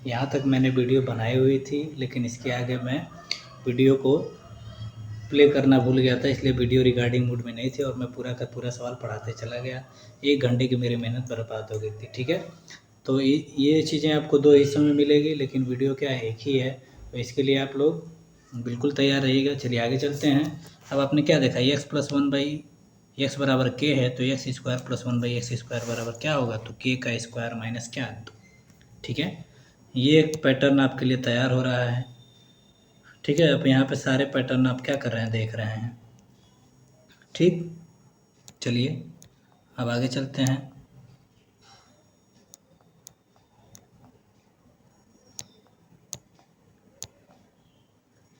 यहाँ तक मैंने वीडियो बनाई हुई थी, लेकिन इसके आगे मैं वीडियो को प्ले करना भूल गया था, इसलिए वीडियो रिकॉर्डिंग मोड में नहीं थी और मैं पूरा का पूरा सवाल पढ़ाते चला गया। 1 घंटे की मेरी मेहनत बर्बाद हो गई थी। ठीक है, तो ये चीज़ें आपको 2 हिस्सों में मिलेगी, लेकिन वीडियो क्या है, एक ही है। तो इसके लिए आप लोग बिल्कुल तैयार रहिएगा। चलिए आगे चलते हैं। अब आपने क्या देखा, x plus one by x बराबर के है, तो x square plus one by x square बराबर क्या होगा, तो के का स्क्वायर माइनस क्या। ठीक है, ये एक पैटर्न आपके लिए तैयार हो रहा है। ठीक है, अब यहाँ पे सारे पैटर्न आप क्या कर रहे हैं, देख रहे हैं। ठीक, चलिए अब आगे चलते हैं।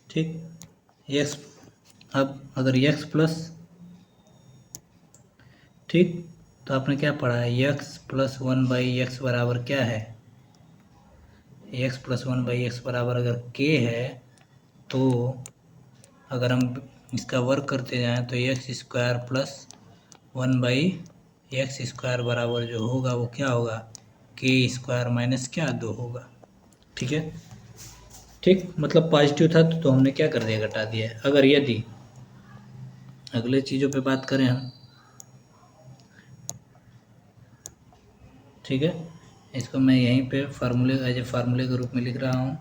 ठीक, एक्स, अब अगर एक्स प्लस, ठीक, तो आपने क्या पढ़ा है, x plus one by x बराबर क्या है, x plus one by x बराबर अगर के है, तो अगर हम इसका वर्क करते जाएं तो x square plus one by x square बराबर जो होगा वो क्या होगा, के स्क्वायर माइनस क्या 2 होगा। ठीक है, ठीक, मतलब पॉजिटिव था तो हमने क्या कर दिया, घटा दिया। अगर यदि अगले चीज़ों पे बात करें हम, ठीक है, इसको मैं यहीं पे फार्मूले एज ए फार्मूले के रूप में लिख रहा हूँ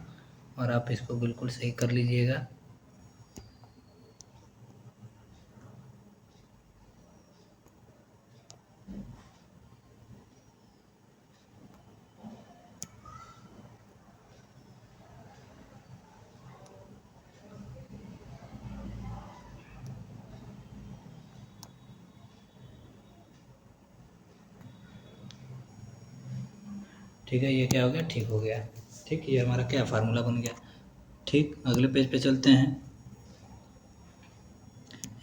और आप इसको बिल्कुल सही कर लीजिएगा। ठीक है, ये क्या हो गया, ठीक हो गया। ठीक, ये हमारा क्या फार्मूला बन गया। ठीक, अगले पेज पे चलते हैं।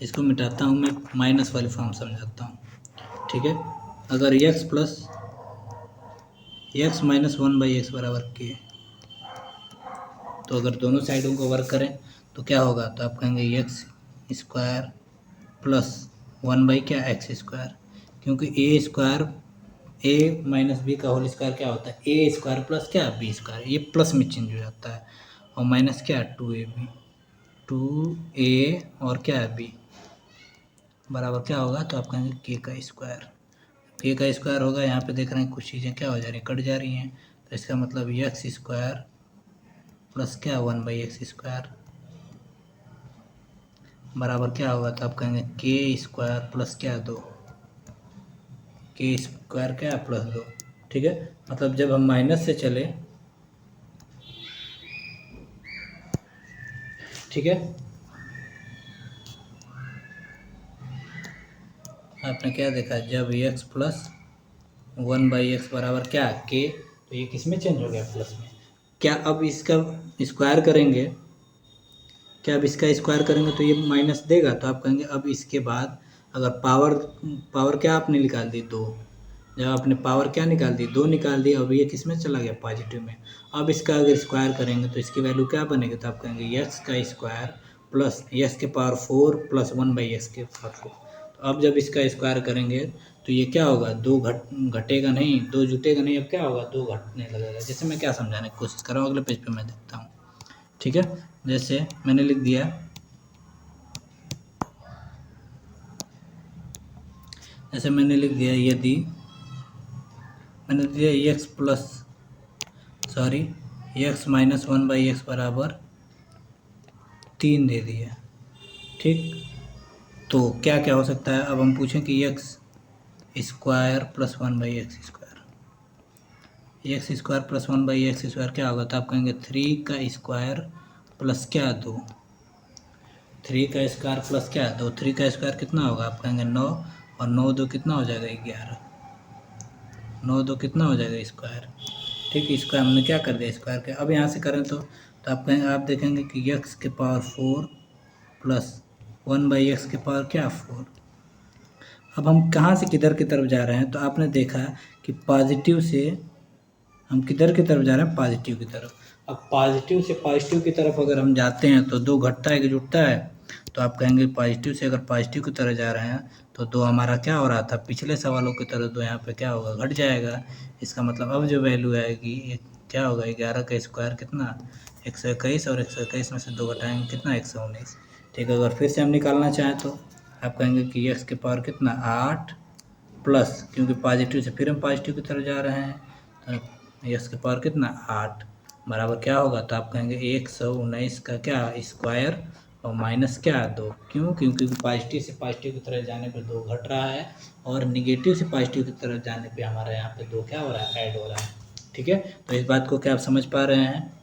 इसको मिटाता हूँ मैं, माइनस वाली फॉर्म समझाता हूँ। ठीक है, अगर x plus x minus one by x बराबर के, तो अगर दोनों साइडों को वर्क करें तो क्या होगा, तो आप कहेंगे x square plus one by क्या, एक्स स्क्वायर, क्योंकि ए स्क्वायर ए माइनस बी का होल स्क्वायर क्या होता है, ए स्क्वायर प्लस क्या, बी स्क्वायर, ये प्लस में चेंज हो जाता है, और माइनस क्या, 2ab, 2a और क्या है बी बराबर क्या होगा, तो आप कहेंगे के का स्क्वायर। के का स्क्वायर होगा, यहाँ पे देख रहे हैं कुछ चीज़ें क्या हो जा रही हैं, कट जा रही हैं, तो इसका मतलब एक्स स्क्वायर प्लस क्या, वन बाई एक्स स्क्वायर बराबर क्या होगा, तो आप कहेंगे के स्क्वायर प्लस क्या, 2, के स्क्वायर क्या, प्लस 2। ठीक है, मतलब जब हम माइनस से चले, ठीक है, आपने क्या देखा, जब x plus one by x बराबर क्या, के, तो ये किस में चेंज हो गया, प्लस में। क्या अब इसका स्क्वायर करेंगे, क्या अब इसका स्क्वायर करेंगे तो ये माइनस देगा, तो आप कहेंगे अब इसके बाद अगर पावर पावर क्या आपने निकाल दी, 2, जब आपने पावर क्या निकाल दी, 2 निकाल दी, अब ये किस में चला गया, पॉजिटिव में। अब इसका अगर स्क्वायर करेंगे तो इसकी वैल्यू क्या बनेगी, तो आप कहेंगे एक्स का स्क्वायर प्लस एक्स के power 4 plus one by x के पावर 4। तो अब जब इसका स्क्वायर करेंगे तो ये क्या होगा, 2 घटेगा नहीं, 2 जुटेगा नहीं, अब क्या होगा, 2 घटने लगेगा। जैसे मैं क्या समझाने की कोशिश कर रहा हूँ, अगले पेज पे मैं देखता हूँ। ठीक है, जैसे मैंने लिख दिया, जैसे मैंने लिख दिया, यदि मैंने दिया x plus sorry x minus one by x बराबर 3 दे दिया। ठीक, तो क्या क्या हो सकता है, अब हम पूछें कि x square plus one by x square, x square plus one by x square क्या होगा, तो आप कहेंगे 3 का स्क्वायर प्लस क्या, 2, 3 का स्क्वायर प्लस क्या, 2, 3 का स्क्वायर कितना होगा, आप कहेंगे 9, और 9 2 कितना हो जाएगा, 11, 9 2 कितना हो जाएगा, स्क्वायर। ठीक, स्क्वायर हमने क्या कर दिया, स्क्वायर के। अब यहाँ से करें तो आप कहेंगे, आप देखेंगे कि एक्स के power 4 plus one by x के पावर क्या, 4। अब हम कहाँ से किधर की तरफ जा रहे हैं, तो आपने देखा कि पॉजिटिव से हम किधर की तरफ जा रहे हैं, पॉजिटिव की तरफ। अब पॉजिटिव से पॉजिटिव की तरफ अगर हम जाते हैं तो 2 घटता है कि जुटता है, तो आप कहेंगे पॉजिटिव से अगर पॉजिटिव की तरफ जा रहे हैं तो 2 हमारा क्या हो रहा था, पिछले सवालों की तरह 2 यहाँ पे क्या होगा, घट जाएगा। इसका मतलब अब जो वैल्यू आएगी क्या होगा 11 का स्क्वायर कितना 121 और 121 में से 2 घटाएंगे कितना 119। ठीक है, अगर फिर से हम निकालना चाहें तो आप कहेंगे कि एक्स के पावर कितना 8 प्लस, क्योंकि पॉजिटिव से फिर हम पॉजिटिव की तरफ जा रहे हैं तो एक्स के पावर कितना 8 बराबर क्या होगा, तो आप कहेंगे 119 का क्या स्क्वायर और माइनस क्या 2। क्यों, क्योंकि पॉजिटिव से पॉजिटिव की तरफ जाने पे 2 घट रहा है और निगेटिव से पॉजिटिव की तरफ जाने पे हमारे यहाँ पे 2 क्या हो रहा है ऐड हो रहा है। ठीक है, तो इस बात को क्या आप समझ पा रहे हैं,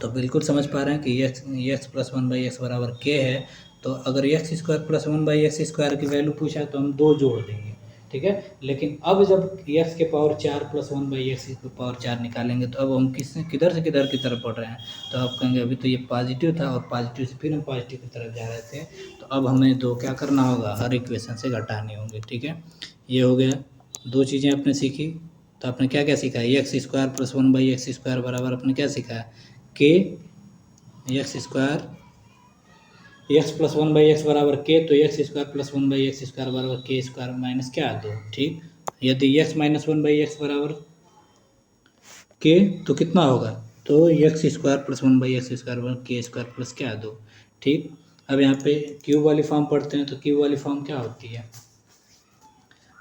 तो बिल्कुल समझ पा रहे हैं कि एक्स प्लस 1/x बराबर के है। तो अगर x square plus 1/x square की वैल्यू पूछा है तो हम 2 जोड़ देंगे। ठीक है, लेकिन अब जब एक्स के पावर 4 प्लस 1/x की पावर 4 निकालेंगे तो अब हम किधर से किधर की तरफ बढ़ रहे हैं, तो आप कहेंगे अभी तो ये पॉजिटिव था और पॉजिटिव से फिर हम पॉजिटिव की तरफ जा रहे थे, तो अब हमें 2 क्या करना होगा, हर इक्वेशन से घटानी होंगी। ठीक है, ये हो गया, 2 चीज़ें आपने सीखी। तो आपने क्या क्या सीखा है, x square plus 1/x square बराबर आपने क्या सीखा है के x square x plus 1/x बराबर के, तो x square plus 1/x square बराबर के स्क्वायर माइनस क्या 2। ठीक, यदि एक्स माइनस 1/x बराबर के तो कितना होगा, तो x square plus 1/x square बराबर के स्क्वायर प्लस क्या 2। ठीक, अब यहाँ पे क्यूब वाली फॉर्म पढ़ते हैं, तो क्यूब वाली फॉर्म क्या होती है।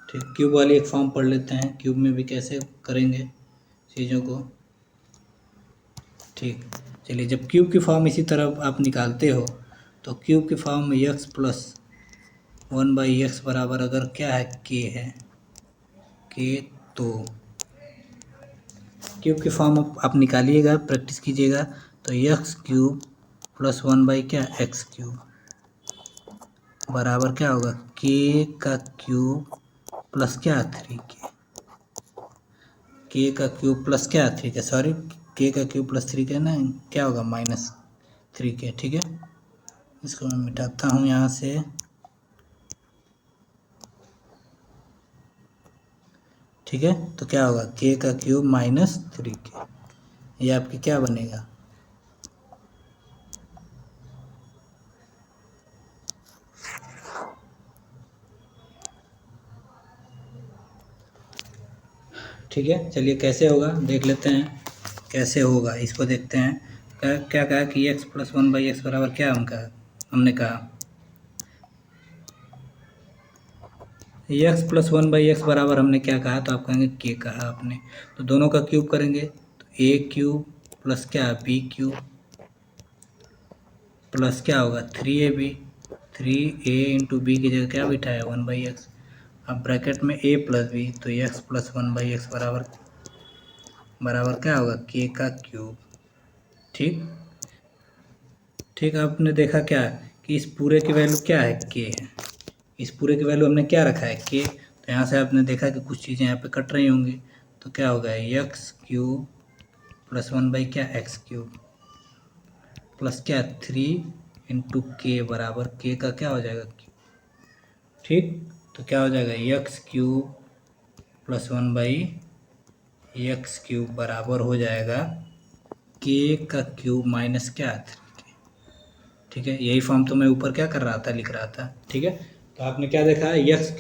ठीक, क्यूब वाली एक फॉर्म पढ़ लेते हैं, क्यूब में भी कैसे करेंगे चीज़ों को। ठीक, चलिए, जब क्यूब की फॉर्म इसी तरह आप निकालते हो तो क्यूब की फॉर्म में एक्स प्लस 1/x बराबर अगर क्या है के है के, तो क्यूब की फॉर्म आप निकालिएगा, प्रैक्टिस कीजिएगा, तो एक्स क्यूब प्लस 1 क्या एक्स क्यूब बराबर क्या होगा के का क्यूब प्लस क्या 3 के का क्यूब प्लस क्या 3 के, सॉरी के का क्यूब प्लस 3 के ना क्या होगा -3 के। ठीक है, इसको मैं मिटाता हूँ यहाँ से। ठीक है, तो क्या होगा के का क्यूब -3 के, ये आपकी क्या बनेगा, ठीक है। चलिए कैसे होगा देख लेते हैं, कैसे होगा इसको देखते हैं। क्या क्या कहा कि एक्स प्लस 1/x बराबर क्या हमने कहा एक्स प्लस 1/x बराबर हमने क्या कहा, तो आप कहेंगे के कहा आपने, तो दोनों का क्यूब करेंगे तो ए क्यूब प्लस क्या बी क्यूब प्लस क्या होगा 3ab, 3a इंटू बी की जगह क्या बिठा है 1/x, अब ब्रैकेट में a प्लस बी, तो एक्स प्लस 1/x बराबर क्या होगा के का क्यूब। ठीक, ठीक, आपने देखा क्या कि इस पूरे की वैल्यू क्या है के है, इस पूरे की वैल्यू हमने क्या रखा है के, तो यहाँ से आपने देखा कि कुछ चीज़ें यहाँ पे कट रही होंगी, तो क्या होगा एक्स क्यूब प्लस 1 क्या एक्स क्यूब प्लस क्या 3 इंटू के बराबर के का क्या हो जाएगा क्यूब। ठीक, तो क्या हो जाएगा x cube plus 1/x cube बराबर हो जाएगा के का क्यूब माइनस क्या 3 के। ठीक है, यही फॉर्म तो मैं ऊपर क्या कर रहा था, लिख रहा था। ठीक है, तो आपने क्या देखा एक्स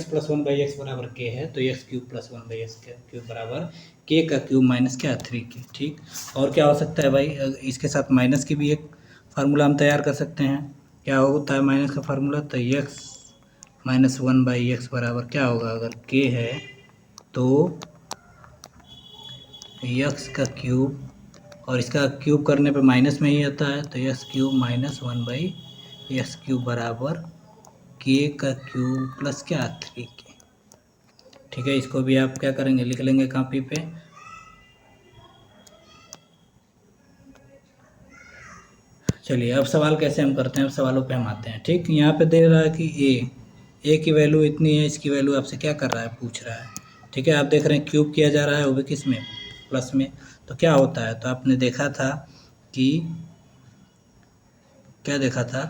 प्लस 1/x बराबर के है, तो x cube plus 1/x cube बराबर के का क्यूब माइनस क्या 3 के। ठीक, और क्या हो सकता है भाई, इसके साथ माइनस की भी एक फार्मूला हम तैयार कर सकते हैं। क्या होता है माइनस का फार्मूला, तो एक्स माइनस 1/x बराबर क्या होगा, अगर के है तो एक्स का क्यूब और इसका क्यूब करने पे माइनस में ही आता है, तो x cube minus 1/x cube बराबर के का क्यूब प्लस क्या 3 के। ठीक है, इसको भी आप क्या करेंगे, लिख लेंगे कॉपी पे। चलिए अब सवाल कैसे हम करते हैं, अब सवालों पे हम आते हैं। ठीक, यहाँ पे दे रहा है कि ए की वैल्यू इतनी है, इसकी वैल्यू आपसे क्या कर रहा है, पूछ रहा है। ठीक है, आप देख रहे हैं क्यूब किया जा रहा है, वो भी किस में, प्लस में, तो क्या होता है, तो आपने देखा था कि क्या देखा था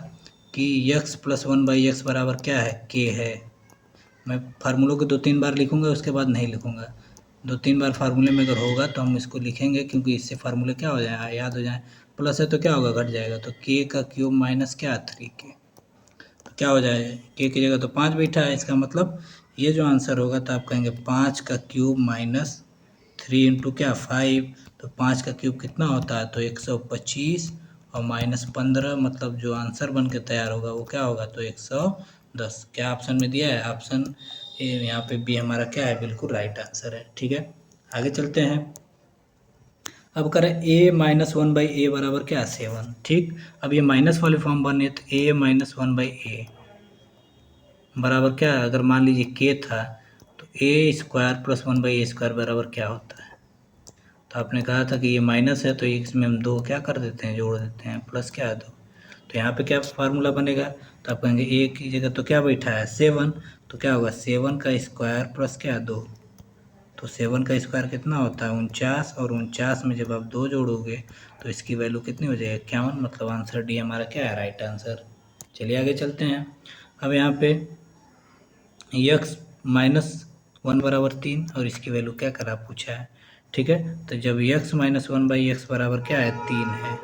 कि एक्स प्लस 1/x बराबर क्या है के है। मैं फार्मूलों को 2-3 बार लिखूंगा, उसके बाद नहीं लिखूंगा, 2-3 बार फार्मूले में अगर होगा तो हम इसको लिखेंगे, क्योंकि इससे फार्मूले क्या हो जाए याद हो जाए। प्लस है तो क्या होगा, घट जाएगा, तो के का क्यूब माइनस क्या 3 के, तो क्या हो जाए के की जगह तो 5 बैठा है, इसका मतलब ये जो आंसर होगा, तो आप कहेंगे 5 का क्यूब माइनस 3 × क्या 5, तो 5 का क्यूब कितना होता है, तो 125 और -15, मतलब जो आंसर बन के तैयार होगा वो क्या होगा, तो 110। क्या ऑप्शन में दिया है, ऑप्शन यहाँ पे बी हमारा क्या है, बिल्कुल राइट आंसर है। ठीक है, आगे चलते हैं। अब करें a-1/a बराबर क्या, 7। ठीक, अब ये माइनस वाली फॉर्म बने तो a-1/a बराबर क्या है, अगर मान लीजिए k था तो a² + 1/a² बराबर क्या होता है। तो आपने कहा था कि ये माइनस है तो इसमें हम 2 क्या कर देते हैं, जोड़ देते हैं, प्लस क्या है 2। तो यहाँ पे क्या फार्मूला बनेगा, तो आप कहेंगे a की जगह तो क्या बैठा है 7, तो क्या होगा 7 का स्क्वायर प्लस क्या 2। तो 7 का स्क्वायर कितना होता है 49, और 49 में जब आप 2 जोड़ोगे तो इसकी वैल्यू कितनी हो जाएगी 51, मतलब आंसर डी हमारा क्या है, राइट आंसर। चलिए आगे चलते हैं। अब यहाँ पे x-1 बराबर 3 और इसकी वैल्यू क्या करा पूछा है। ठीक है, तो जब x-1/x बराबर क्या है 3 है,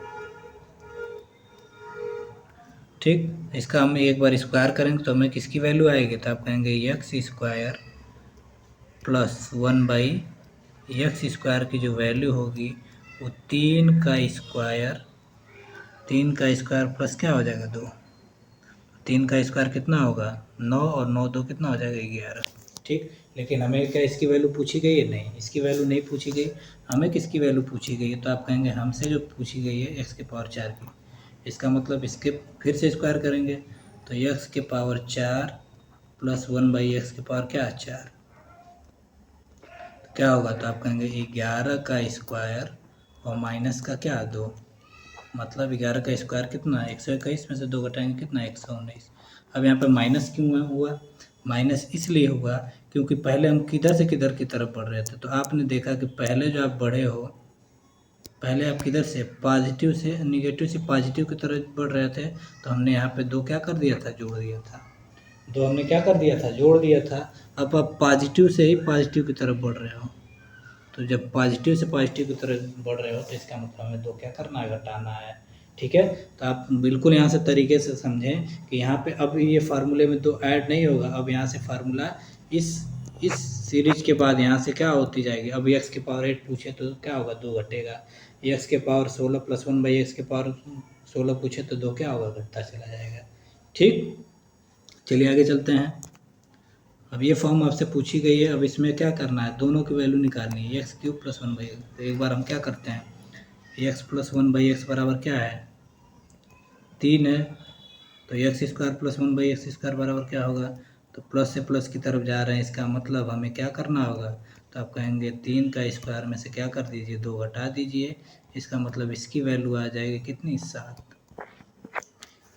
ठीक, इसका हम एक बार स्क्वायर करेंगे तो हमें किसकी वैल्यू आएगी, तो आप कहेंगे x² + 1/x² की जो वैल्यू होगी वो 3 का स्क्वायर प्लस क्या हो जाएगा 2। 3 का स्क्वायर कितना होगा 9, और 9 2 कितना हो जाएगा 11। ठीक, लेकिन हमें क्या इसकी वैल्यू पूछी गई है, नहीं, इसकी वैल्यू नहीं पूछी गई। हमें किसकी वैल्यू पूछी गई है, तो आप कहेंगे हमसे जो पूछी गई है x⁴ की। इसका मतलब इसके फिर से स्क्वायर करेंगे तो x⁴ + 1/x² क्या 4, क्या होगा, तो आप कहेंगे 11 का स्क्वायर और माइनस का क्या 2, मतलब 11 का स्क्वायर कितना 121 में से 2 घटाएंगे कितना 119। अब यहाँ पे माइनस क्यों हुआ, माइनस इसलिए हुआ क्योंकि पहले हम किधर से किधर की तरफ बढ़ रहे थे। तो आपने देखा कि पहले जो आप बढ़े हो, पहले आप किधर से पॉजिटिव से निगेटिव से पॉजिटिव की तरफ बढ़ रहे थे, तो हमने यहाँ पे 2 क्या कर दिया था, जोड़ दिया था। 2 हमने क्या कर दिया था, जोड़ दिया था। अब आप पॉजिटिव से ही पॉजिटिव की तरफ बढ़ रहे हो, तो जब पॉजिटिव से पॉजिटिव की तरफ बढ़ रहे हो तो इसका मतलब हमें 2 क्या करना है, घटाना है। ठीक है, तो आप बिल्कुल यहाँ से तरीके से समझें कि यहाँ पे अब ये फार्मूले में 2 ऐड नहीं होगा। अब यहाँ से फार्मूला इस सीरीज के बाद यहाँ से क्या होती जाएगी। अब x⁴ पूछे तो क्या होगा 2 घटेगा, x⁴ 16 + 1/x⁴ 16 पूछे तो 2 क्या होगा, घटता चला जाएगा। ठीक, चलिए आगे चलते हैं। अब ये फॉर्म आपसे पूछी गई है, अब इसमें क्या करना है, दोनों की वैल्यू निकालनी है, x³ + 1/x। तो एक बार हम क्या करते हैं, x + 1/x बराबर क्या है 3 है, तो x² + 1/x² बराबर क्या होगा, तो प्लस से प्लस की तरफ जा रहे हैं, इसका मतलब हमें क्या करना होगा, तो आप कहेंगे 3 का स्क्वायर में से क्या कर दीजिए 2 घटा दीजिए। इसका मतलब इसकी वैल्यू आ जाएगी कितनी 7,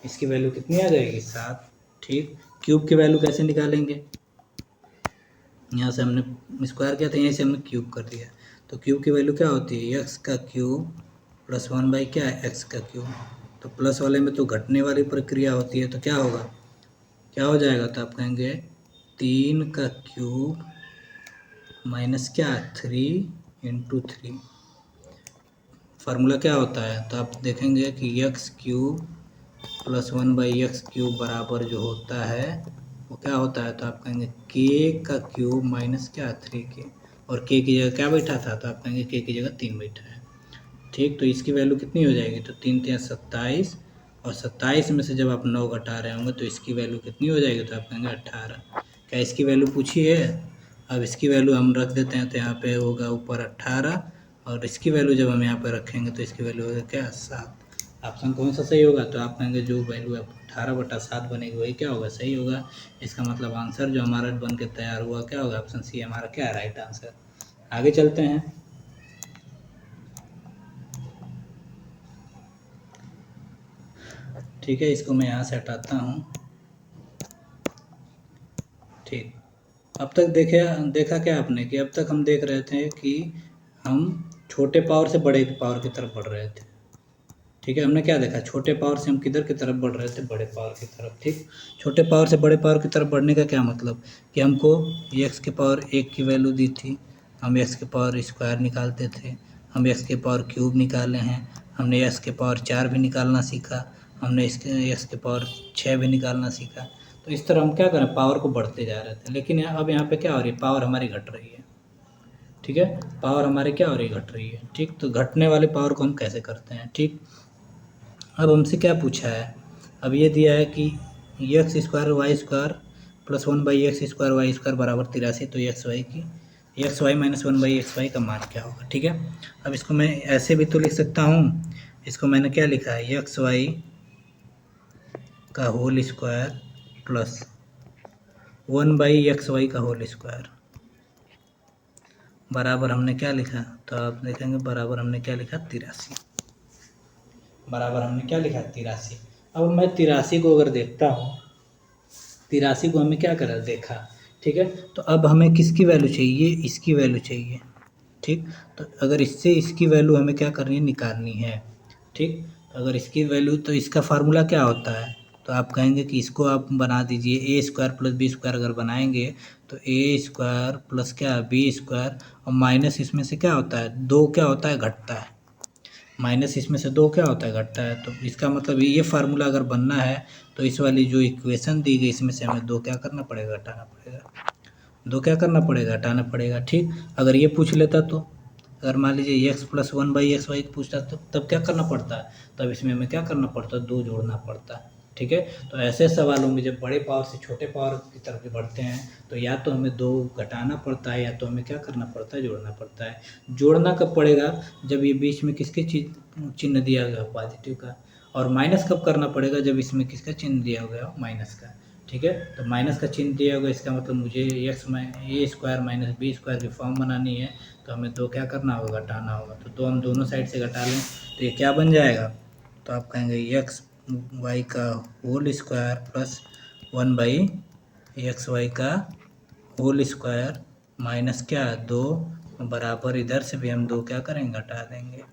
इसकी वैल्यू कितनी आ जाएगी 7। ठीक, क्यूब की वैल्यू कैसे निकालेंगे, यहाँ से हमने स्क्वायर किया था, यहीं से हमने क्यूब कर दिया। तो क्यूब की वैल्यू क्या होती है, x³ + 1 क्या है x³। तो प्लस वाले में तो घटने वाली प्रक्रिया होती है, तो क्या होगा, क्या हो जाएगा, तो आप कहेंगे 3 का क्यूब माइनस क्या 3 × 3। फार्मूला क्या होता है, तो आप देखेंगे कि x³ + 1/x³ बराबर जो होता है वो क्या होता है, तो आप कहेंगे k³ माइनस क्या 3k, और k की जगह क्या बैठा था, तो आप कहेंगे k की जगह 3 बैठा है। ठीक, तो इसकी वैल्यू कितनी हो जाएगी, तो 3 × 3 = 27, और 27 में से जब आप 9 घटा रहे होंगे तो इसकी वैल्यू कितनी हो जाएगी, तो आप कहेंगे 18। क्या इसकी वैल्यू पूछी है, अब इसकी वैल्यू हम रख देते हैं, तो यहाँ पे होगा ऊपर 18, और इसकी वैल्यू जब हम यहाँ पे रखेंगे तो इसकी वैल्यू होगा क्या 7। ऑप्शन कौन सा सही होगा, तो आप कहेंगे जो वैल्यू 18/7 बनेगी वही क्या होगा, सही होगा। इसका मतलब आंसर जो हमारा बन के तैयार हुआ क्या होगा, ऑप्शन सी हमारा क्या है, राइट आंसर। आगे चलते हैं। ठीक है, इसको मैं यहाँ से हटाता हूँ। ठीक, अब तक देखा क्या आपने कि अब तक हम देख रहे थे कि हम छोटे पावर से बड़े पावर की तरफ बढ़ रहे थे। ठीक है, हमने क्या देखा, छोटे पावर से हम किधर की तरफ बढ़ रहे थे, बड़े पावर की तरफ। ठीक, छोटे पावर से बड़े पावर की तरफ बढ़ने का क्या मतलब कि हमको x⁴ की वैल्यू दी थी, हम x² निकालते थे, हम x³ निकाले हैं, हमने x⁴ भी निकालना सीखा, हमने x⁴ भी निकालना सीखा। तो इस तरह हम क्या करें, पावर को बढ़ते जा रहे थे। लेकिन अब यहाँ पे क्या हो रही है, पावर हमारी घट रही है। ठीक है, पावर हमारे क्या हो रही है, घट रही है। ठीक, तो घटने वाले पावर को हम कैसे करते हैं। ठीक, अब हमसे क्या पूछा है, अब ये दिया है कि x square y square plus 1/x² y square बराबर 83, तो एक्स वाई माइनस 1/xy का मान क्या होगा। ठीक है, अब इसको मैं ऐसे भी तो लिख सकता हूँ, इसको मैंने क्या लिखा है, एक्स वाई का होल स्क्वायर प्लस 1/xy का होल स्क्वायर बराबर हमने क्या लिखा, तो आप देखेंगे बराबर हमने क्या लिखा, 83। बराबर हमने क्या लिखा, 83। अब मैं 83 को अगर देखता हूँ, 83 को हमें क्या करा देखा। ठीक है, तो अब हमें किसकी वैल्यू चाहिए, इसकी वैल्यू चाहिए। ठीक, तो अगर इससे इसकी वैल्यू हमें क्या करनी है, निकालनी है। ठीक, तो अगर इसकी वैल्यू, तो इसका फार्मूला क्या होता है, तो आप कहेंगे कि इसको आप बना दीजिए, a² प्लस b² अगर बनाएंगे तो a² प्लस क्या, b² और माइनस इसमें से क्या होता है, 2 क्या होता है, घटता है। माइनस इसमें से 2 क्या होता है, घटता है। तो इसका मतलब ये फार्मूला अगर बनना है तो इस वाली जो इक्वेशन दी गई इसमें से हमें 2 क्या करना पड़ेगा, हटाना पड़ेगा। 2 क्या करना पड़ेगा, हटाना पड़ेगा। ठीक, अगर ये पूछ लेता तो, अगर मान लीजिए x प्लस 1/xy पूछता तो तब क्या करना पड़ता है, तब इसमें हमें क्या करना पड़ता है, 2 जोड़ना पड़ता है। ठीक है, तो ऐसे सवालों में जब बड़े पावर से छोटे पावर की तरफ बढ़ते हैं तो या तो हमें 2 घटाना पड़ता है या तो हमें क्या करना पड़ता है, जोड़ना पड़ता है। जोड़ना कब पड़ेगा, जब ये बीच में किसके चिन्ह दिया गया, पॉजिटिव का। और माइनस कब करना पड़ेगा, जब इसमें किसका चिन्ह दिया गया, माइनस का। ठीक है, तो माइनस का चिन्ह दिया होगा, इसका मतलब मुझे a² माइनस b² की फॉर्म बनानी है, तो हमें 2 क्या करना होगा, घटाना होगा। तो 2 हम दोनों साइड से घटा लें तो ये क्या बन जाएगा, तो आप कहेंगे एक्स वाई का होल स्क्वायर प्लस 1/xy का होल स्क्वायर माइनस क्या, 2 बराबर, इधर से भी हम 2 क्या करेंगे, घटा देंगे।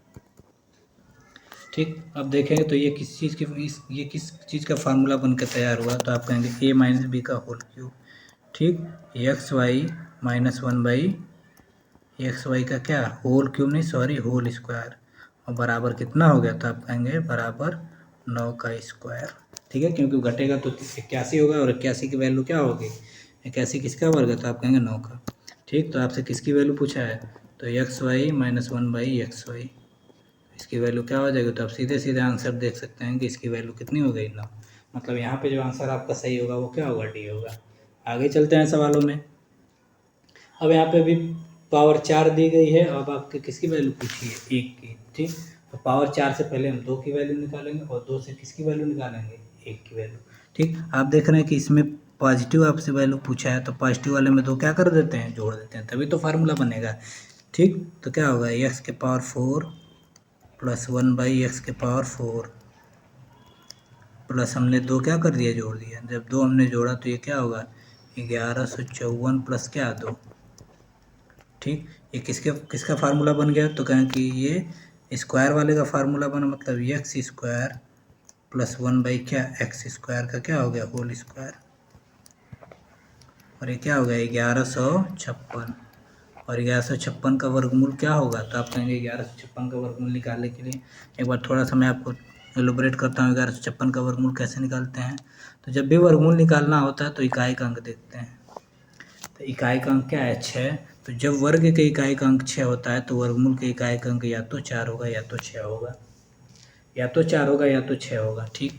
ठीक, अब देखेंगे तो ये किस चीज़ की, ये किस चीज़ का फार्मूला बनकर तैयार हुआ, तो आप कहेंगे a माइनस बी का होल क्यूब। ठीक, एक्स वाई माइनस 1/xy का क्या, होल क्यूब नहीं, सॉरी, होल स्क्वायर, और बराबर कितना हो गया, तो आप कहेंगे बराबर 9 का स्क्वायर। ठीक है, क्योंकि घटेगा तो 81 होगा और 81 की वैल्यू क्या होगी, 81 किसका वर्ग है, तो आप कहेंगे 9 का। ठीक, तो आपसे किसकी वैल्यू पूछा है, तो एक्स वाई माइनस 1/xy, इसकी वैल्यू क्या हो जाएगी, तो आप सीधे सीधे आंसर देख सकते हैं कि इसकी वैल्यू कितनी हो गई, 9। मतलब यहाँ पे जो आंसर आपका सही होगा वो क्या होगा, डी होगा। आगे चलते हैं सवालों में। अब यहाँ पे भी पावर 4 दी गई है, अब आपके किसकी वैल्यू पूछी है, 1 की। ठीक, तो पावर 4 से पहले हम 2 की वैल्यू निकालेंगे और 2 से किसकी वैल्यू निकालेंगे, 1 की वैल्यू। ठीक, आप देख रहे हैं कि इसमें पॉजिटिव आपसे वैल्यू पूछा है, तो पॉजिटिव वाले में 2 क्या कर देते हैं, जोड़ देते हैं, तभी तो फार्मूला बनेगा। ठीक, तो क्या होगा, एक्स के पावर 4 प्लस 1/x⁴ प्लस हमने 2 क्या कर दिया, जोड़ दिया। जब 2 हमने जोड़ा तो ये क्या होगा, 1154 प्लस क्या, 2। ठीक, ये किसका फार्मूला बन गया, तो कहें कि ये स्क्वायर वाले का फार्मूला बना, मतलब x² प्लस 1/x² का क्या हो गया, होल स्क्वायर, और ये क्या हो गया, 1156, और 1156 का वर्गमूल क्या होगा, तो आप कहेंगे 1156 का वर्गमूल निकालने के लिए एक बार थोड़ा सा मैं आपको एलोबरेट करता हूँ। 1156 का वर्गमूल कैसे निकालते हैं, तो जब भी वर्गमूल निकालना होता है तो इकाई का अंक देखते हैं। तो इकाई का अंक क्या है, 6। तो जब वर्ग के इकाई का अंक 6 होता है तो वर्गमूल के इकाई का अंक या तो 4 होगा या तो 6 होगा, या तो 4 होगा या तो 6 होगा। ठीक,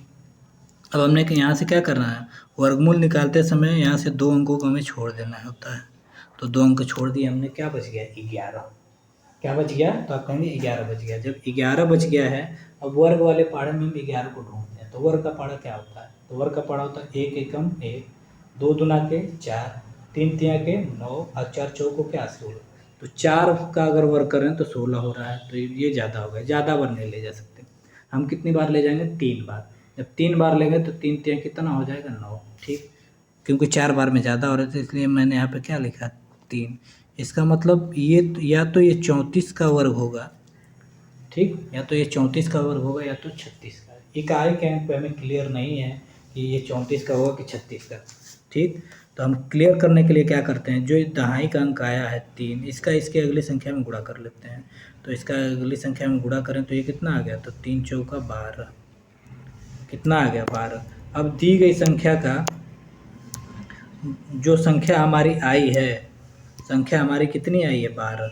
अब हमने यहाँ से क्या करना है, वर्गमूल निकालते समय यहाँ से 2 अंकों को हमें छोड़ देना होता है। तो 2 अंक छोड़ दिए हमने, क्या बच गया, 11। क्या बच गया, तो आप कहेंगे 11 बच गया। जब 11 बच गया है, अब वर्ग वाले पाढ़े में हम 11 को ढूंढते हैं। तो वर्ग का पाढ़ा क्या होता है, तो वर्ग का पाढ़ा होता है 1 एकम 1, 2 दूना के 4, 3 तिया के 9 और 4 चौको क्या, 16। तो 4 का अगर वर्ग करें तो 16 हो रहा है, तो ये ज़्यादा हो गया, ज़्यादा बार नहीं ले जा सकते। हम कितनी बार ले जाएंगे, 3 बार। जब 3 बार लेंगे तो 3 तिया कितना हो जाएगा, 9। ठीक, क्योंकि 4 बार में ज़्यादा हो रहा था इसलिए मैंने यहाँ पे क्या लिखा, 3। इसका मतलब ये या तो ये 34 का वर्ग होगा। ठीक, या तो ये 34 का वर्ग होगा या तो 36 का। इकाई के अंक पे हमें क्लियर नहीं है कि ये 34 का होगा कि 36 का। ठीक, तो हम क्लियर करने के लिए क्या करते हैं, जो दहाई का अंक आया है 3, इसका इसके अगली संख्या में गुणा कर लेते हैं। तो इसका अगली संख्या में गुणा करें तो ये कितना आ गया, तो 3 चौका 12, कितना आ गया, 12। अब दी गई संख्या का जो संख्या हमारी आई है, संख्या हमारी कितनी आई है, 12।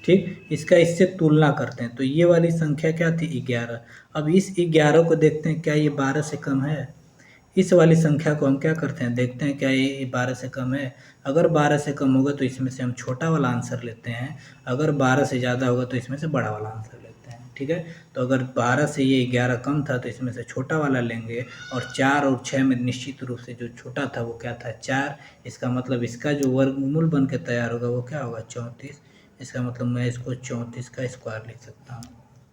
ठीक, इसका इससे तुलना करते हैं। तो ये वाली संख्या क्या थी 11। अब इस 11 को देखते हैं क्या ये 12 से कम है। इस वाली संख्या को हम क्या करते हैं, देखते हैं क्या ये 12 से कम है। अगर 12 से कम होगा तो इसमें से हम छोटा वाला आंसर लेते हैं, अगर 12 से ज़्यादा होगा तो इसमें से बड़ा वाला आंसर लेते हैं। ठीक है, तो अगर 12 से ये 11 कम था तो इसमें से छोटा वाला लेंगे, और 4 और 6 में निश्चित रूप से जो छोटा था वो क्या था 4। इसका मतलब इसका जो वर्गमूल बन के तैयार होगा वो क्या होगा 34। इसका मतलब मैं इसको 34 का स्क्वायर लिख सकता हूँ।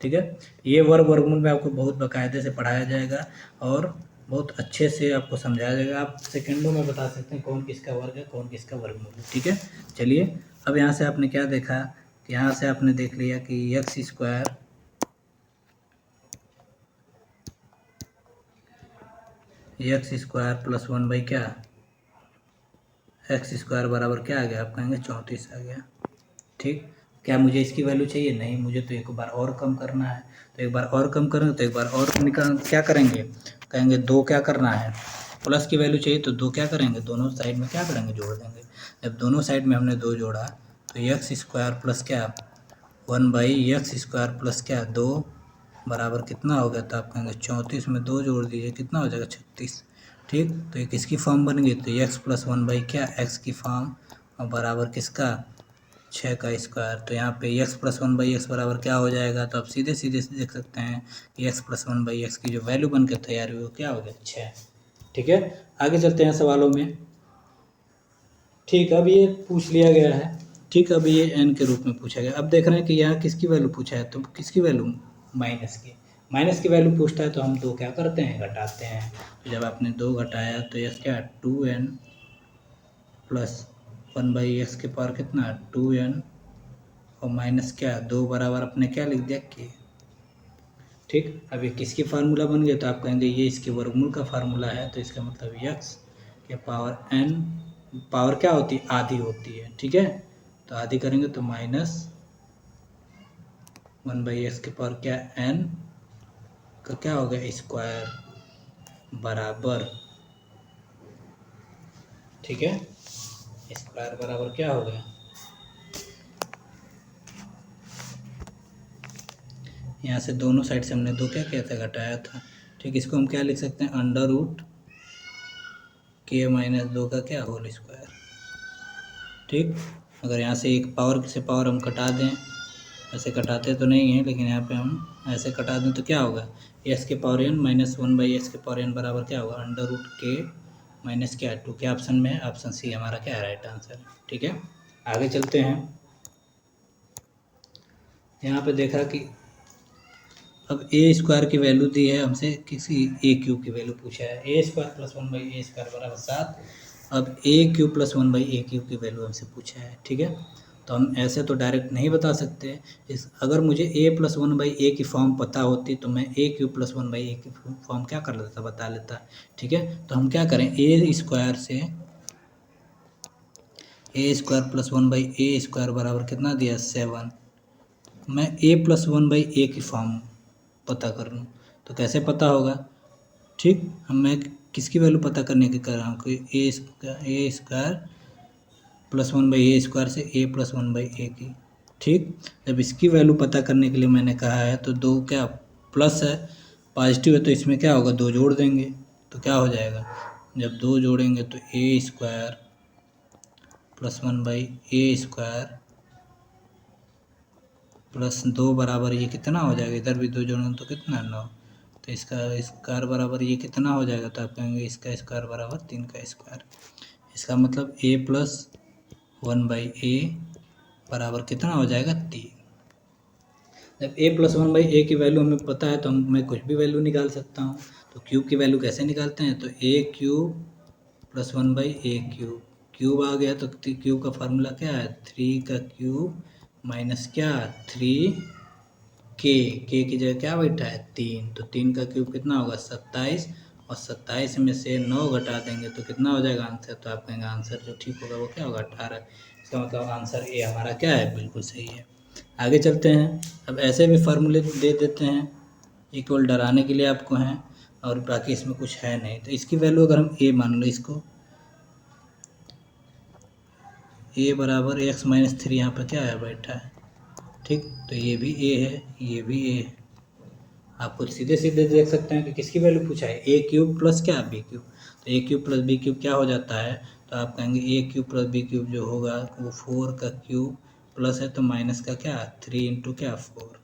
ठीक है, ये वर्गमूल में आपको बहुत बाकायदे से पढ़ाया जाएगा और बहुत अच्छे से आपको समझाया जाएगा। आप सेकंडों में बता सकते हैं कौन किसका वर्ग है, कौन किसका वर्गमूल है। ठीक है, चलिए अब यहाँ से आपने क्या देखा कि यहाँ से आपने देख लिया कि एक्स स्क्वायर प्लस 1 बाई क्या एक्स स्क्वायर बराबर क्या आ गया, आप कहेंगे 34 आ गया। ठीक, क्या मुझे इसकी वैल्यू चाहिए? नहीं, मुझे तो एक बार और कम करना है। तो एक बार और कम करेंगे तो एक बार और निकाल क्या करेंगे, कहेंगे 2 क्या करना है, प्लस की वैल्यू चाहिए तो 2 क्या करेंगे, दोनों साइड में क्या करेंगे, जोड़ देंगे। जब दोनों साइड में हमने 2 जोड़ा तो एक्स स्क्वायर प्लस क्या 1 बाई एक्स स्क्वायर प्लस क्या 2 बराबर कितना हो गया, तो आप कहेंगे 34 में 2 जोड़ दीजिए कितना हो जाएगा 36। ठीक, तो ये किसकी फॉर्म बन गई, तो एक्स प्लस 1 बाई क्या एक्स की फॉर्म और बराबर किसका 6 का स्क्वायर। तो यहाँ पे एक्स प्लस 1 बाई एक्स बराबर क्या हो जाएगा, तो आप सीधे सीधे देख सकते हैं कि एक्स प्लस 1 बाई एक्स की जो वैल्यू बन के तैयार हुई वो क्या हो गया 6। ठीक है, आगे चलते हैं सवालों में। ठीक, अब ये पूछ लिया गया है। ठीक, अब ये n के रूप में पूछा गया। अब देख रहे हैं कि यहाँ किसकी वैल्यू पूछा है, तो किसकी वैल्यू माइनस की वैल्यू पूछता है तो हम 2 क्या करते हैं, घटाते हैं। तो जब आपने 2 घटाया तो यह क्या 2n प्लस 1 बाई एक्स के पावर कितना 2n और माइनस क्या 2 बराबर अपने क्या लिख दिया कि। ठीक, अब ये किसकी फार्मूला बन गया, तो आप कहेंगे ये इसके वर्गमूल का फार्मूला है। तो इसका मतलब x के पावर n, पावर क्या होती है आधी होती है। ठीक है, तो आधी करेंगे तो माइनस 1 बाई एक्स के पावर क्या n का क्या हो गया स्क्वायर बराबर, ठीक है, स्क्वायर बराबर क्या हो गया, यहाँ से दोनों साइड से हमने 2 क्या किया था घटाया था। ठीक, इसको हम क्या लिख सकते हैं अंडर रूट के माइनस 2 का क्या होल स्क्वायर। ठीक, अगर यहाँ से एक पावर से पावर हम कटा दें, ऐसे कटाते तो नहीं है लेकिन यहाँ पे हम ऐसे कटा दें तो क्या होगा एक्स के power n minus 1 by x के पावर n बराबर क्या होगा अंडर रूट के माइनस क्या 2 के ऑप्शन में है, ऑप्शन सी हमारा क्या है राइट आंसर। ठीक है, आगे चलते हैं। यहाँ पे देखा कि अब ए स्क्वायर की वैल्यू दी है हमसे, किसी ए क्यूब की वैल्यू पूछा है, A square plus 1 by A square बराबर 7। अब A cube plus 1 by A cube की वैल्यू हमसे पूछा है। ठीक है, तो हम ऐसे तो डायरेक्ट नहीं बता सकते। अगर मुझे ए प्लस 1 बाई ए की फॉर्म पता होती तो मैं ए क्यूब प्लस 1 बाई ए की फॉर्म क्या कर लेता, बता लेता। ठीक है, तो हम क्या करें ए स्क्वायर से A square plus 1 by A square बराबर कितना दिया 7। मैं ए प्लस 1 बाई ए की फॉर्म पता कर लूँ तो कैसे पता होगा। ठीक, हम मैं किसकी वैल्यू पता करने की कर रहा हूँ कि A square plus 1 by A square से ए प्लस 1 बाई ए की। ठीक, जब इसकी वैल्यू पता करने के लिए मैंने कहा है तो 2 क्या प्लस है पॉजिटिव है तो इसमें क्या होगा 2 जोड़ देंगे तो क्या हो जाएगा, जब 2 जोड़ेंगे तो A square plus 1 by A square plus 2 बराबर ये कितना हो जाएगा, इधर भी 2 जोड़ेंगे तो कितना 9, तो इसका स्क्वायर बराबर ये कितना हो जाएगा, तो आप कहेंगे इसका स्क्वायर बराबर 3 का स्क्वायर। इसका मतलब ए प्लस 1 बाई ए बराबर कितना हो जाएगा 3। जब ए प्लस 1 बाई ए की वैल्यू हमें पता है तो मैं कुछ भी वैल्यू निकाल सकता हूँ। तो क्यूब की वैल्यू कैसे निकालते हैं, तो A cube plus 1 by A cube, cube आ गया तो क्यूब का फार्मूला क्या है 3 का क्यूब माइनस क्या 3 के की जगह क्या बैठा है 3, तो 3 का क्यूब कितना होगा 27 और 27 में से 9 घटा देंगे तो कितना हो जाएगा आंसर, तो आप कहेंगे आंसर जो ठीक होगा वो क्या होगा 18। इसका मतलब आंसर ए हमारा क्या है बिल्कुल सही है। आगे चलते हैं। अब ऐसे भी फार्मूले दे देते हैं, ये केवल डराने के लिए आपको हैं और बाकी इसमें कुछ है नहीं। तो इसकी वैल्यू अगर हम ए मान लो, इसको ए बराबर एक्स माइनस 3 यहाँ पर क्या है बैठा है ठीक, तो ये भी ए है, ये भी ए है। आप कुछ सीधे सीधे देख सकते हैं कि किसकी वैल्यू पूछा है, ए क्यूब प्लस क्या बी क्यूब। तो A cube plus B cube क्या हो जाता है, तो आप कहेंगे ए क्यूब प्लस बी क्यूब जो होगा वो 4 का क्यूब प्लस है तो माइनस का क्या 3 इंटू क्या 4,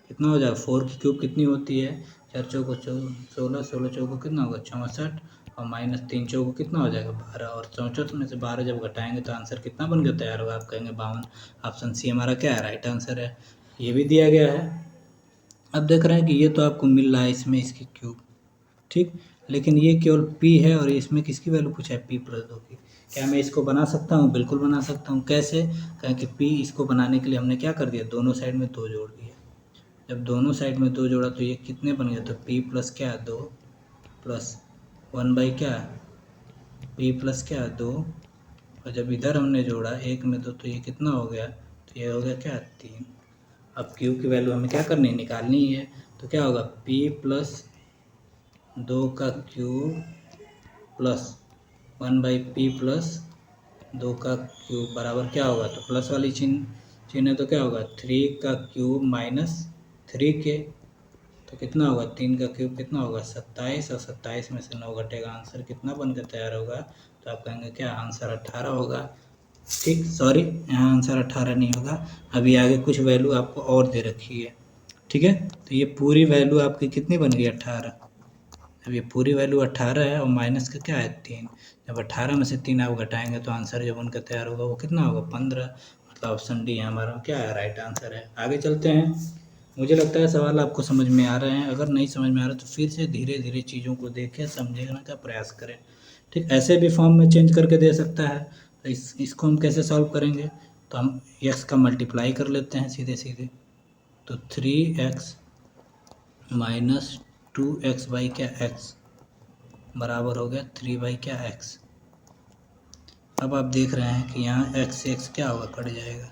कितना हो जाएगा 4 की क्यूब कितनी होती है, 4 चौको 16, 16 चौको कितना होगा 64, और माइनस 3 चौको कितना हो जाएगा 12, और 64 में से 12 जब घटाएंगे तो आंसर कितना बन के तैयार होगा, आप कहेंगे 52। ऑप्शन सी हमारा क्या है राइट आंसर है। ये भी दिया गया है। अब देख रहे हैं कि ये तो आपको मिल रहा है इसमें इसकी क्यूब, ठीक, लेकिन ये केवल p है और इसमें किसकी वैल्यू पूछा है p प्लस 2 की। क्या मैं इसको बना सकता हूँ, बिल्कुल बना सकता हूँ। कैसे, कहें कि p इसको बनाने के लिए हमने क्या कर दिया, दोनों साइड में 2 जोड़ दिया। जब दोनों साइड में 2 जोड़ा तो ये कितने बन गया, तो p प्लस क्या 2 प्लस 1 बाई क्या p प्लस क्या 2, और जब इधर हमने जोड़ा एक में 2 तो ये कितना हो गया, तो ये हो गया क्या 3। अब q की वैल्यू हमें क्या करनी है, निकालनी है। तो क्या होगा p प्लस 2 का cube plus 1 by P plus 2 का क्यूब बराबर क्या होगा, तो प्लस वाली चिन्ह है तो क्या होगा 3 का क्यूब माइनस 3 के, तो कितना होगा 3 का क्यूब कितना होगा 27, और 27 में से 9 घटेगा, आंसर कितना बन कर तैयार होगा, तो आप कहेंगे क्या आंसर 18 होगा। ठीक, सॉरी यहाँ आंसर 18 नहीं होगा, अभी आगे कुछ वैल्यू आपको और दे रखी है। ठीक है, तो ये पूरी वैल्यू आपकी कितनी बन गई 18। अब ये पूरी वैल्यू 18 है और माइनस का क्या है 3, जब 18 में से 3 आप घटाएंगे तो आंसर जो बनकर तैयार होगा वो कितना होगा 15। मतलब ऑप्शन डी हमारा क्या है राइट आंसर है। आगे चलते हैं। मुझे लगता है सवाल आपको समझ में आ रहे हैं, अगर नहीं समझ में आ रहा तो फिर से धीरे धीरे चीज़ों को देखें समझने का प्रयास करें। ठीक, ऐसे भी फॉर्म में चेंज करके दे सकता है, तो इसको हम कैसे सॉल्व करेंगे, तो हम एक्स का मल्टीप्लाई कर लेते हैं सीधे सीधे, तो 3x माइनस 2x बाई क्या x बराबर हो गया 3 बाई क्या x। अब आप देख रहे हैं कि यहाँ x से x क्या होगा, कट जाएगा,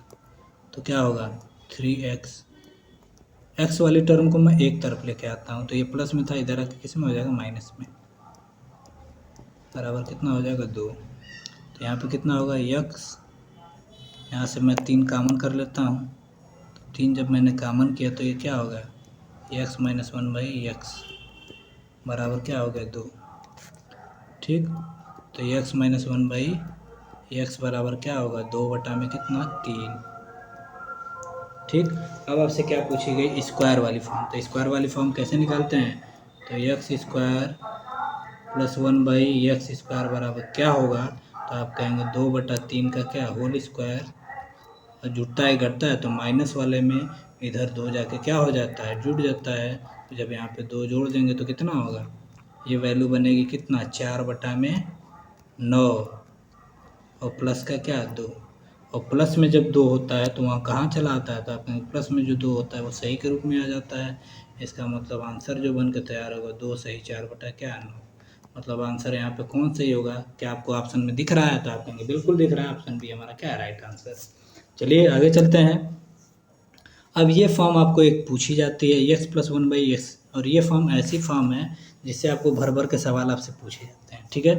तो क्या होगा 3x। x वाली टर्म को मैं एक तरफ लेके आता हूँ, तो ये प्लस में था, इधर आके किस में हो जाएगा माइनस में, बराबर कितना हो जाएगा 2। तो यहाँ पे कितना होगा x, यहाँ से मैं 3 कामन कर लेता हूँ, तो 3 जब मैंने कामन किया तो ये क्या होगा x माइनस 1 बाई एक्स बराबर क्या हो गया 2। ठीक, तो x माइनस 1 बाई एक्स बराबर क्या होगा 2 बटा में कितना 3। ठीक, अब आपसे क्या पूछी गई स्क्वायर वाली फॉर्म, तो स्क्वायर वाली फॉर्म कैसे निकालते हैं, तो x square plus 1 by x square बराबर क्या होगा, तो आप कहेंगे 2/3 का क्या होल स्क्वायर, और जुड़ता है घटता है तो माइनस वाले में इधर 2 जाके क्या हो जाता है जुड़ जाता है, तो जब यहाँ पे 2 जोड़ देंगे तो कितना होगा, ये वैल्यू बनेगी कितना 4/9, और प्लस का क्या 2, और प्लस में जब 2 होता है तो वहाँ कहाँ चला आता है, तो आप प्लस में जो 2 होता है वो सही के रूप में आ जाता है। इसका मतलब आंसर जो बन के तैयार होगा 2 सही 4 बटा क्या 9। मतलब आंसर यहाँ पे कौन सही होगा, क्या आपको ऑप्शन में दिख रहा है, तो आप कहेंगे बिल्कुल दिख रहा है, ऑप्शन बी हमारा क्या है राइट आंसर। चलिए आगे चलते हैं। अब ये फॉर्म आपको एक पूछी जाती है एक्स प्लस 1 बाई एक्स, और ये फॉर्म ऐसी फॉर्म है जिससे आपको भर भर के सवाल आपसे पूछे जाते हैं। ठीक है,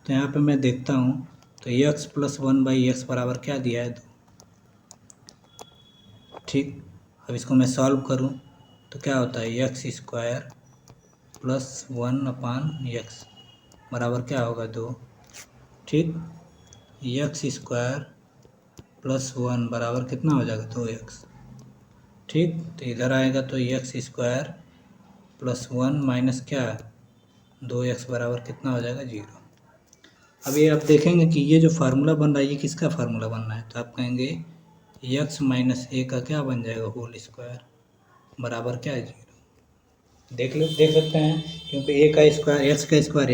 तो यहाँ पे मैं देखता हूँ, तो एक्स प्लस 1 बाई एक्स बराबर क्या दिया है 2। ठीक, अब इसको मैं सॉल्व करूँ तो क्या होता है एक्स स्क्वायर प्लस 1/x बराबर क्या होगा 2। ठीक, एक्स स्क्वायर प्लस 1 बराबर कितना हो जाएगा 2x। ठीक, तो इधर आएगा तो एक्स स्क्वायर प्लस 1 माइनस क्या 2x बराबर कितना हो जाएगा 0। अब ये आप देखेंगे कि ये जो फार्मूला बन रहा है ये किसका फार्मूला बन रहा है, तो आप कहेंगे x माइनस ए का क्या बन जाएगा होल स्क्वायर बराबर क्या है 0। देख सकते हैं, क्योंकि ए का स्क्वायर एक्स स्क्वायर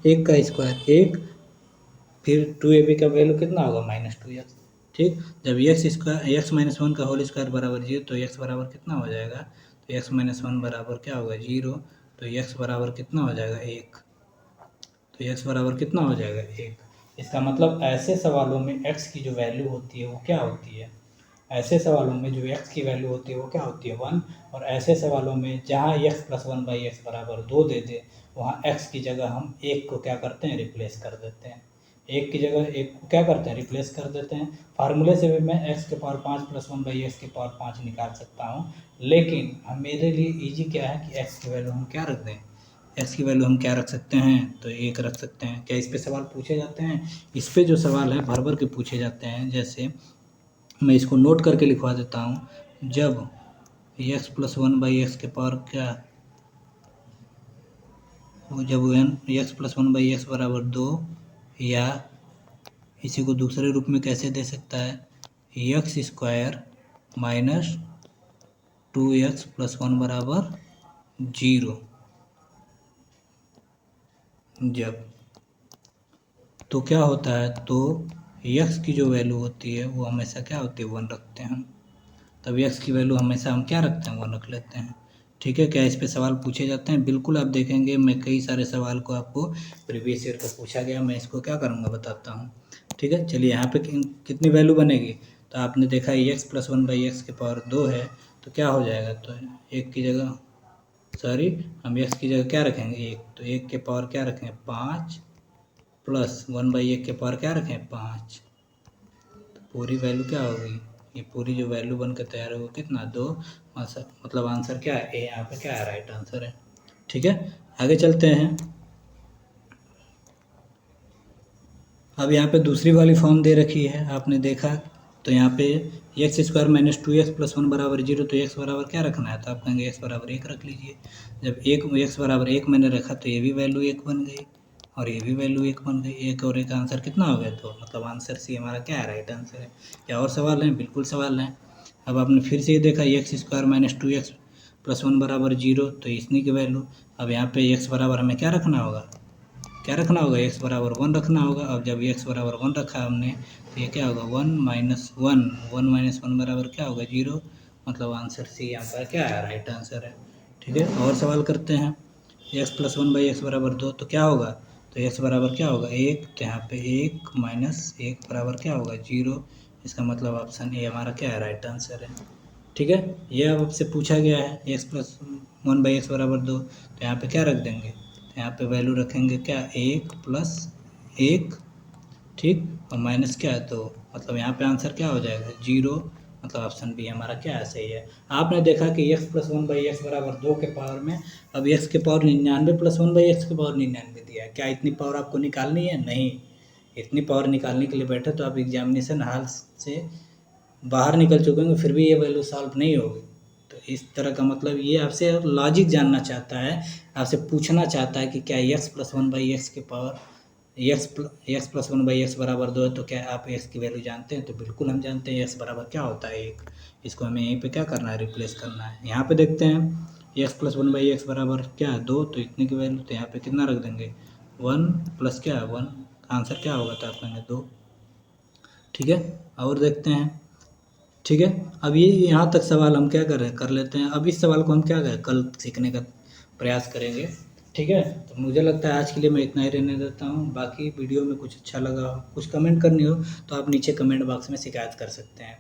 एक का स्क्वायर एक, फिर 2ab का वैल्यू कितना होगा -2x। ठीक, जब एक्स स्क्वायर एक्स माइनस 1 का होल स्क्वायर बराबर 0 तो x बराबर कितना हो जाएगा, तो x माइनस 1 बराबर क्या होगा 0, तो x बराबर कितना हो जाएगा 1, तो x बराबर कितना हो जाएगा 1। इसका मतलब ऐसे सवालों में x की जो वैल्यू होती है वो क्या होती है, ऐसे सवालों में जो x की वैल्यू होती है वो क्या होती है 1, और ऐसे सवालों में जहाँ x प्लस 1 बाई एक्स बराबर 2 दे दे वहाँ x की जगह हम 1 को क्या करते हैं रिप्लेस कर देते हैं। एक की जगह एक को क्या करते हैं, रिप्लेस कर देते हैं। फार्मूले से भी मैं x के पावर 5 प्लस 1 बाई एक्स के पावर 5 निकाल सकता हूँ, लेकिन हम मेरे लिए इजी क्या है कि x की वैल्यू हम क्या रख दें, x की वैल्यू हम क्या रख सकते हैं, तो 1 रख सकते हैं। क्या इस पे सवाल पूछे जाते हैं? इस पे जो सवाल है भर भर के पूछे जाते हैं। जैसे मैं इसको नोट करके लिखवा देता हूँ, जब x प्लस 1 बाई एक्स के पावर क्या, जब x प्लस 1 बाई एक्स बराबर 2, या इसी को दूसरे रूप में कैसे दे सकता है, x square minus 2x plus 1 बराबर 0, जब तो क्या होता है, तो x की जो वैल्यू होती है वो हमेशा क्या होती है, 1 रखते हैं हम। तब x की वैल्यू हमेशा हम क्या रखते हैं, 1 रख लेते हैं। ठीक है, क्या इस पे सवाल पूछे जाते हैं? बिल्कुल, आप देखेंगे मैं कई सारे सवाल को आपको प्रीवियस ईयर का पूछा गया, मैं इसको क्या करूँगा बताता हूँ। ठीक है, चलिए यहाँ पे कितनी वैल्यू बनेगी, तो आपने देखा x प्लस 1 बाई एक्स के पावर 2 है, तो क्या हो जाएगा, तो एक की जगह सॉरी हम x की जगह क्या रखेंगे, 1, तो 1 के पावर क्या रखें, 5 प्लस 1 बाई 1 के पावर क्या रखें, 5, तो पूरी वैल्यू क्या होगी, ये पूरी जो वैल्यू बन के तैयार होगी कितना, 2। आंसर मतलब आंसर क्या है, ए यहाँ पे क्या है, राइट आंसर है। ठीक है, आगे चलते हैं। अब यहाँ पे दूसरी वाली फॉर्म दे रखी है, आपने देखा, तो यहाँ पे x square minus 2x plus 1 बराबर 0, तो x बराबर क्या रखना है, तो आप कहेंगे x बराबर 1 रख लीजिए। जब x बराबर 1 मैंने रखा, तो ये भी वैल्यू 1 बन गई और ये भी वैल्यू 1 बन गई। एक और एक आंसर कितना हो गया, तो मतलब आंसर सी हमारा क्या है, राइट आंसर है। क्या और सवाल हैं? बिल्कुल सवाल हैं। अब आपने फिर से ये देखा, x square minus 2x plus 1 बराबर 0, तो इतनी की वैल्यू। अब यहाँ पे x बराबर हमें क्या रखना होगा, क्या रखना होगा, x बराबर 1 रखना होगा। अब जब x बराबर 1 रखा हमने, तो ये क्या होगा, 1 माइनस 1 बराबर क्या होगा, 0, मतलब आंसर सी यहाँ पर क्या है, राइट आंसर है। ठीक है, और सवाल करते हैं। x प्लस 1 बाई एक्स बराबर 2, तो क्या होगा, तो x बराबर क्या होगा, 1, तो यहाँ पे 1 माइनस 1 बराबर क्या होगा, 0। इसका मतलब ऑप्शन ए हमारा क्या है, राइट आंसर है। ठीक है, ये अब आपसे पूछा गया है, x प्लस 1 बाई एक्स बराबर 2, तो यहाँ पे क्या रख देंगे, तो यहाँ पे वैल्यू रखेंगे क्या, 1 प्लस 1, ठीक, और माइनस क्या है, तो मतलब यहाँ पे आंसर क्या हो जाएगा, 0, मतलब ऑप्शन बी हमारा क्या है, सही है। आपने देखा कि x प्लस 1 बाई एक्स बराबर 2 के पावर में अब x के पावर 99 प्लस 1 बाई एक्स के पावर 99 दिया है। क्या इतनी पावर आपको निकालनी है? नहीं, इतनी पावर निकालने के लिए बैठे तो आप एग्जामिनेशन हॉल से बाहर निकल चुके होंगे, फिर भी ये वैल्यू सॉल्व नहीं होगी। तो इस तरह का मतलब ये आपसे लॉजिक जानना चाहता है, आपसे पूछना चाहता है कि क्या x प्लस 1 बाई एक्स के power x plus 1 by x बराबर 2 है, तो क्या आप x की वैल्यू जानते हैं? तो बिल्कुल हम जानते हैं, x बराबर क्या होता है, 1। इसको हमें यहीं पे क्या करना है, रिप्लेस करना है। यहाँ पे देखते हैं x प्लस 1 बाई एक्स बराबर क्या है, 2, तो इतने की वैल्यू, तो यहाँ पे कितना रख देंगे, 1 प्लस क्या है, 1, आंसर क्या होगा, तो आप कहेंगे 2। ठीक है, और देखते हैं। ठीक है, अब ये यहाँ तक सवाल हम क्या कर लेते हैं। अब इस सवाल को हम क्या करें, कल सीखने का प्रयास करेंगे। ठीक है, तो मुझे लगता है आज के लिए मैं इतना ही रहने देता हूँ। बाकी वीडियो में कुछ अच्छा लगा हो, कुछ कमेंट करनी हो, तो आप नीचे कमेंट बॉक्स में शिकायत कर सकते हैं।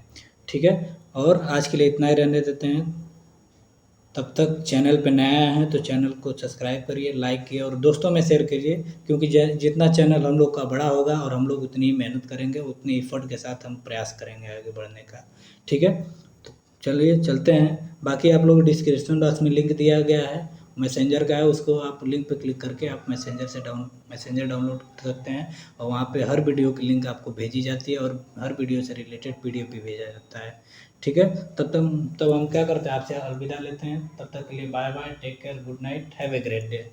ठीक है, और आज के लिए इतना ही रहने देते हैं। तब तक चैनल पे नया है तो चैनल को सब्सक्राइब करिए, लाइक किए और दोस्तों में शेयर करिए, क्योंकि जितना चैनल हम लोग का बड़ा होगा और हम लोग उतनी मेहनत करेंगे, उतनी एफर्ट के साथ हम प्रयास करेंगे आगे बढ़ने का। ठीक है, तो चलिए चलते हैं। बाकी आप लोग डिस्क्रिप्शन बॉक्स में लिंक दिया गया है मैसेंजर का है, उसको आप लिंक पे क्लिक करके आप मैसेंजर डाउनलोड कर सकते हैं, और वहाँ पे हर वीडियो की लिंक आपको भेजी जाती है और हर वीडियो से रिलेटेड PDF भी भेजा जाता है। ठीक है, तब हम क्या करते हैं, आपसे अलविदा लेते हैं। तब तक के लिए bye bye, take care, good night, have a great day.